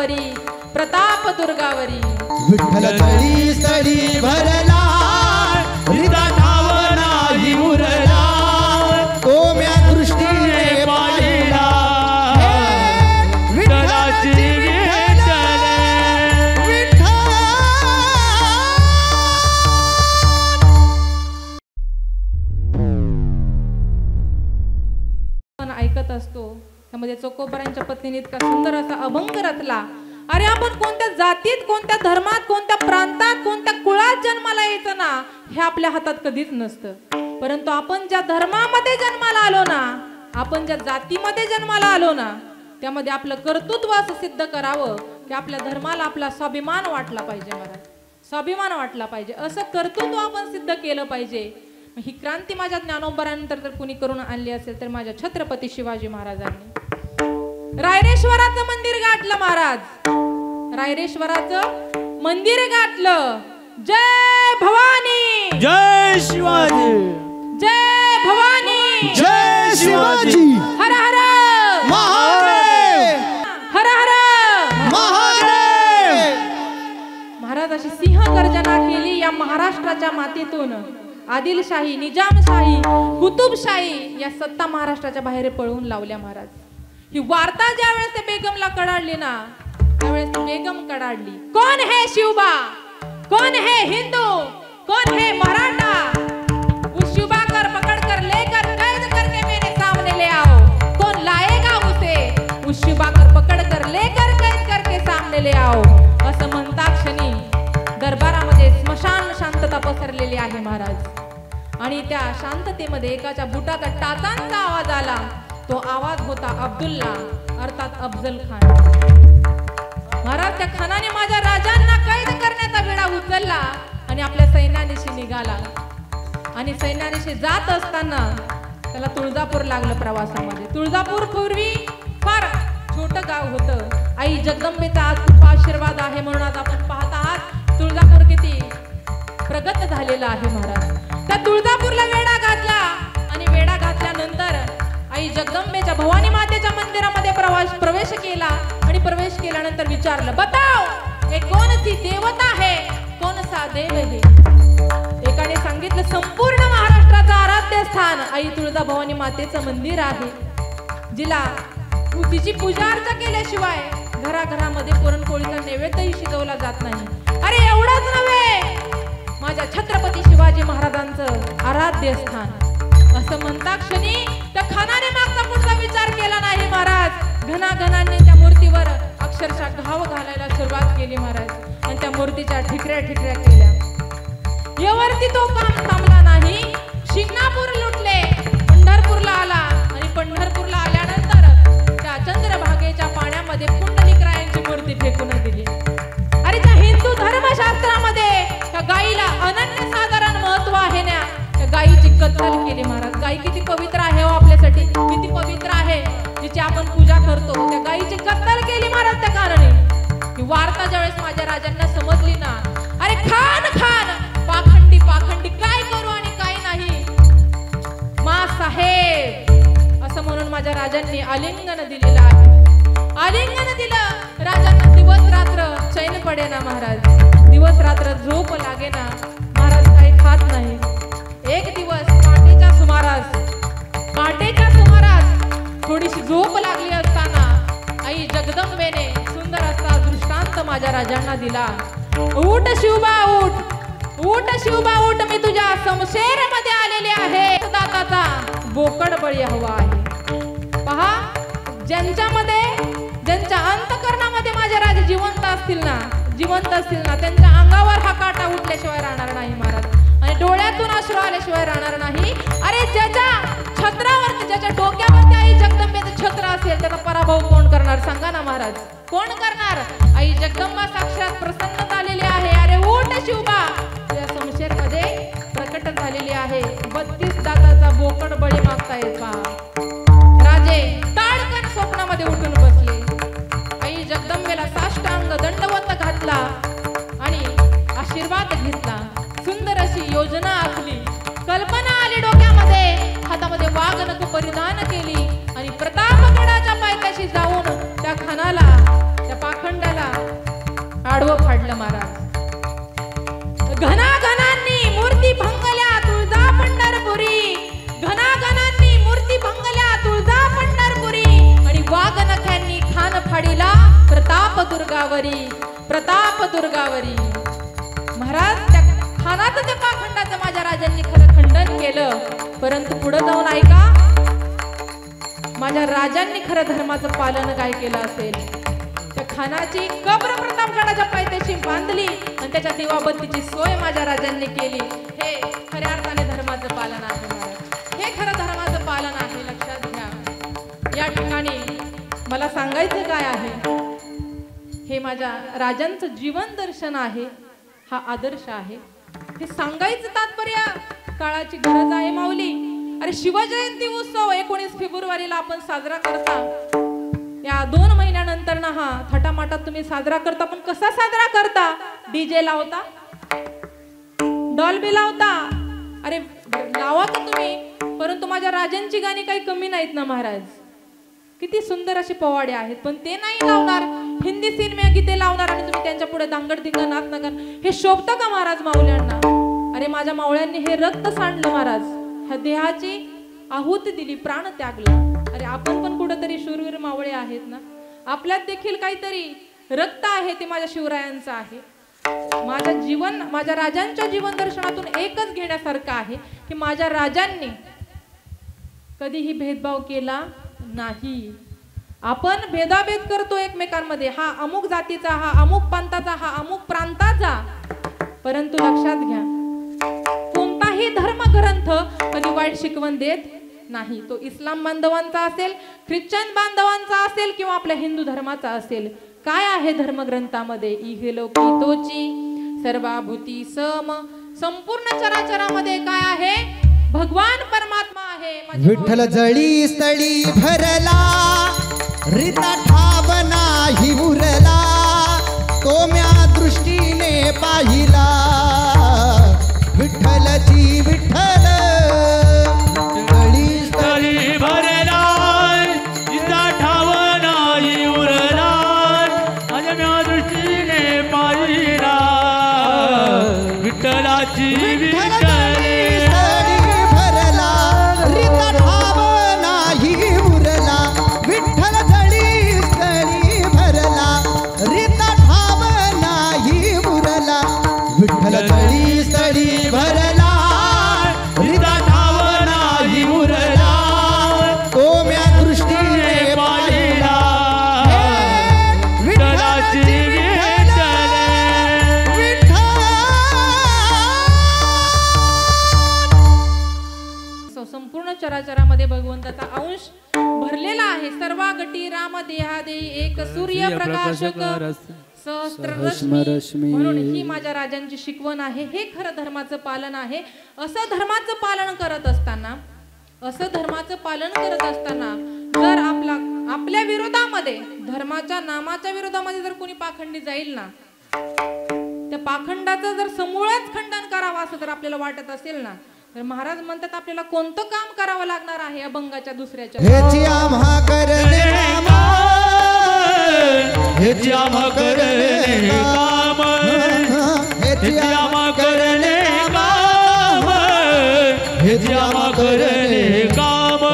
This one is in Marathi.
दुर्गावरी प्रताप दुर्गावरी विठ्ठल तळी स्थळी भरला रिता ठाव नाही उरला तो म्या दृष्टीने पाहिला विठ्ठलाची विठ्ठल विठ्ठल ऐकत असतो त्यामध्ये चोकोबारांच्या पत्नीने इतका सुंदर असा अभंग रचला. अरे आपण कोणत्या जातीत कोणत्या धर्मात कोणत्या प्रांतात कोणत्या कुळात जन्माला यायचं ना हे आपल्या हातात कधीच नसतं. परंतु आपण ज्या धर्मामध्ये जन्माला आलो ना आपण ज्या जातीमध्ये जन्माला आलो ना त्यामध्ये आपलं कर्तृत्व असं सिद्ध करावं की आपल्या धर्माला आपला स्वाभिमान वाटला पाहिजे. महाराज स्वाभिमान वाटला पाहिजे असं कर्तृत्व आपण सिद्ध केलं पाहिजे. ही क्रांती माझ्या ज्ञानोबरानंतर जर कुणी करून आणली असेल तर माझ्या छत्रपती शिवाजी महाराजांनी. रायरेश्वराचं मंदिर गाठलं महाराज रायरेश्वराचं मंदिर गाठलं. जय भवानी जय शिवाजी जय भवानी जय शिवाजी हर हर महादेव हर हर महादेव. महाराज अशी सिंह गर्जना केली या महाराष्ट्राच्या मातीतून. आदिलशाही निजामशाही कुतुबशाही या सत्ता महाराष्ट्राच्या बाहेर पळवून लावल्या. महाराज ही वार्ता ज्या वेळेस बेगमला कडाडली ना त्यावेळेस बेगम कडाडली. कौन है शिवबा कौन है हिंदू कौन है मराठा उस शिवबा कर पकड़ कर लेकर कैद करके मेरे सामने ले आओ. कौन लाएगा उसे उस शिवबा कर पकड़ कर लेकर कैद करके सामने ले आओ. असं म्हणता क्षणी दरबारामध्ये स्मशान शांतता पसरलेली आहे महाराज. आणि त्या शांततेमध्ये एकाच्या बुटाचा टाचांचा आवाज आला. तो आवाज होता अब्दुल्ला अर्थात अफजल खान. महाराज त्या खानाने माझ्या राजांना कैद करण्याचा विडा उचलला आणि आपल्या सैन्यानिशी निघाला. आणि सैन्यानिशी जात असताना त्याला तुळजापूर लागलं प्रवासामध्ये. तुळजापूर पूर्वी फार छोटं गाव होतं. आई जगदंबेचा आज खूप आशीर्वाद आहे म्हणून आज आपण पाहत आहात तुळजापूर किती प्रगत झालेला आहे. महाराज त्या तुळजापूरला वेढा घातला आणि वेढा घातल्यानंतर आई जगदंबेच्या भवानी मातेच्या मंदिरामध्ये प्रवेश केला. आणि प्रवेश केल्यानंतर विचारलं बताओ हे कौन सी देवता है कौन सा देव है. एकाने सांगितलं संपूर्ण महाराष्ट्राचं आराध्य स्थान आई तुळजा भवानी मातेचं मंदिर आहे जिला तिची पूजा अर्चा केल्याशिवाय घराघरामध्ये पुरणपोळीचा नैवेद्यही शिजवला जात नाही. अरे एवढंच नव्हे माझ्या छत्रपती शिवाजी महाराजांचं आराध्य स्थान. असं म्हणता क्षणी त्या खानाने मागचा पुढचा विचार केला नाही. महाराज घनाघनांनी त्या मूर्तीवर अक्षरशः घाव घालायला सुरुवात केली महाराज. आणि त्या मूर्तीच्या ठिकऱ्या ठिकऱ्या केल्या. यावरती तो काम थांबला नाही. शिंगणापूर लुटले पंढरपूरला आला आणि पंढरपूरला आल्यानंतर त्या चंद्रभागेच्या पाण्यामध्ये पुंडलिकरायांची मूर्ती फेकून दिली. अरे त्या हिंदू धर्मशास्त्रामध्ये त्या गायीला अनन्यसाधारण महत्व आहे ना. त्या गायीची कत्तल केली महाराज. गाय किती पवित्र आहे हो आपल्यासाठी किती पवित्र आहे जिची आपण पूजा करतो. त्या गायीची कत्तल केली महाराज त्या कारणे. ही वार्ता ज्यावेळेस माझ्या राजांना समजली ना अरे खान खान पाखंडी पाखंडी काय करू आणि काय नाही. मा साहेब असं म्हणून माझ्या राजांनी आलिंगन दिलेलं आहे. आलिंगन दिलं राजांना दिवस रात्र चैन पडे ना महाराज. दिवस रात्र झोप लागे ना महाराज. काही खात नाही. एक दिवस पहाटेच्या सुमारास थोडीशी झोप लागली असताना आई जगदंबेने सुंदर असा दृष्टांत माझ्या राजांना दिला. उठ शिवबा उठ उठ शिवबा उठ मी तुझ्या शमशेर मध्ये आलेले आहे. दाताचा बोकड बळी हवा आहे. पहा ज्यांच्या अंतकरणामध्ये माझे राजे जिवंत असतील ना त्यांच्या अंगावर हा काटा उठल्याशिवाय राहणार नाही महाराज. आणि डोळ्यातून अश्रू आल्याशिवाय राहणार नाही. अरे ज्याच्या छत्रावरती ज्याच्या डोक्यावरती आई जगदंबेचं छत्र असेल त्याचा पराभव कोण करणार सांगा ना महाराज. कोण करणार. आई जगदंबा साक्षात प्रसन्न झालेली आहे. अरे उठ शिवबा या शमशेर मध्ये प्रकट झालेली आहे. 32 दाताचा बोकड बळी मागतायत पहा. राजे ताडकन स्वप्नामध्ये उठून बसले. आई जगदंबेला साष्टांग दंडवत घातला आणि आशीर्वाद घेतला. सुंदर अशी योजना आखली. कल्पना आली डोक्यामध्ये. हातामध्ये वाघनख परिधान केली आणि प्रतापगडाच्या पायथ्याशी जाऊन त्या खानाला त्या पाखंडाला डोकं फाडलं महाराज. घनाघनांनी मूर्ती भंगल्या तुळजा पंढरपुरी, घनाघनांनी मूर्ती भंगल्या तुळजा पंढरपुरी, आणि वाघनख्यांनी खान फाडिला प्रताप दुर्गावरी, प्रताप दुर्गावरी. महाराज त्या खानाचं त्या पाखंडाचं माझ्या राजांनी खरं खंडन केलं, परंतु पुढे जाऊन ऐका, माझ्या राजांनी खरं धर्माचं पालन काय केलं असेल. त्या खानाची कब्र प्रतापगडाच्या पायथ्याशी बांधली आणि त्याच्या दिवाबत्तीची सोय माझ्या राजांनी केली. हे खऱ्या अर्थाने धर्माचं पालन आहे महाराज, हे खरं धर्माचं पालन आहे, लक्षात घ्या. या ठिकाणी मला सांगायचं काय आहे, हे माझ्या राजांचं जीवन दर्शन आहे, हा आदर्श आहे. हे सांगायचं तात्पर्य काळाची गरज आहे माऊली. अरे शिवजयंती उत्सव 19 फेब्रुवारीला आपण साजरा करता, या 2 महिन्यानंतर ना हा थाटामाटात तुम्ही साजरा करता, पण कसा साजरा करता? डीजे लावता, डॉल्बी लावता, अरे लावा की तुम्ही, परंतु माझ्या राजांची गाणी काही कमी नाहीत ना महाराज. किती सुंदर असे पोवाडे आहेत, पण ते नाही लावणार. हिंदी सिनेमा गीते लावणार आणि तुम्ही त्यांच्या पुढे दांगडदिंग नाच नगर, हे शोभतं का महाराज माऊल्यांना? अरे माझ्या मावळ्यांनी हे रक्त सांडलं महाराज, ह्या देहाची आहुती दिली, प्राण त्यागला. अरे आपण पण कुठेतरी शूरवीर मावळे आहेत ना, आपल्यात देखील काहीतरी रक्त आहे, ते माझ्या शिवरायांचं आहे. माझ्या राजांच्या जीवन दर्शनातून एकच घेण्यासारखं आहे की माझ्या राजांनी कधीही भेदभाव केला नाही. आपण भेदाभेद करतो एकमेकांमध्ये, हा अमुक जातीचा, हा अमुक पंथाचा, हा अमुक प्रांताचा, परंतु लक्षात घ्या, कोणताही धर्मग्रंथ कधी वाईट शिकवण देत नाही. तो इस्लाम बांधवांचा असेल, ख्रिश्चन बांधवांचा असेल किंवा आपल्या हिंदू धर्माचा असेल. काय आहे धर्मग्रंथामध्ये? इहलोकी तोची सर्वाभूती सम, संपूर्ण चराचरामध्ये काय आहे? भगवान परमात्मा आहे. विठ्ठल जळी स्थळी भरला, रीता ठाव नाही उरला, तो म्या दृष्टीने पाहिला. विठ्ठलची विठ्ठल जळी स्थळी भरला, रीता ठाव नाही उरला, माझ्या म्या दृष्टीने पाहिला. विठ्ठलाची विठ्ठल चराचरामध्ये भगवंताचा अंश भरलेला आहे. सर्वा गटी राम देहादे एक सूर्य प्रकाशक सहस्त्र रश्मी. म्हणून ही माझ्या राजांची शिकवण आहे. हे खरं धर्माचं पालन आहे. असं धर्माचं पालन करत असताना जर आपल्या विरोधामध्ये, धर्माच्या नामाच्या विरोधामध्ये जर कोणी पाखंडी जाईल ना, त्या पाखंडाचं जर समूळच खंडन करावं असं जर आपल्याला वाटत असेल ना, तर महाराज म्हणतात आपल्याला कोणतं काम करावं लागणार आहे अभंगाच्या दुसऱ्याच्या? हेची आम्हा करणे हेची आम्हा करणे काम, हेची आम्हा करणे काम, हेची आम्हा करणे काम.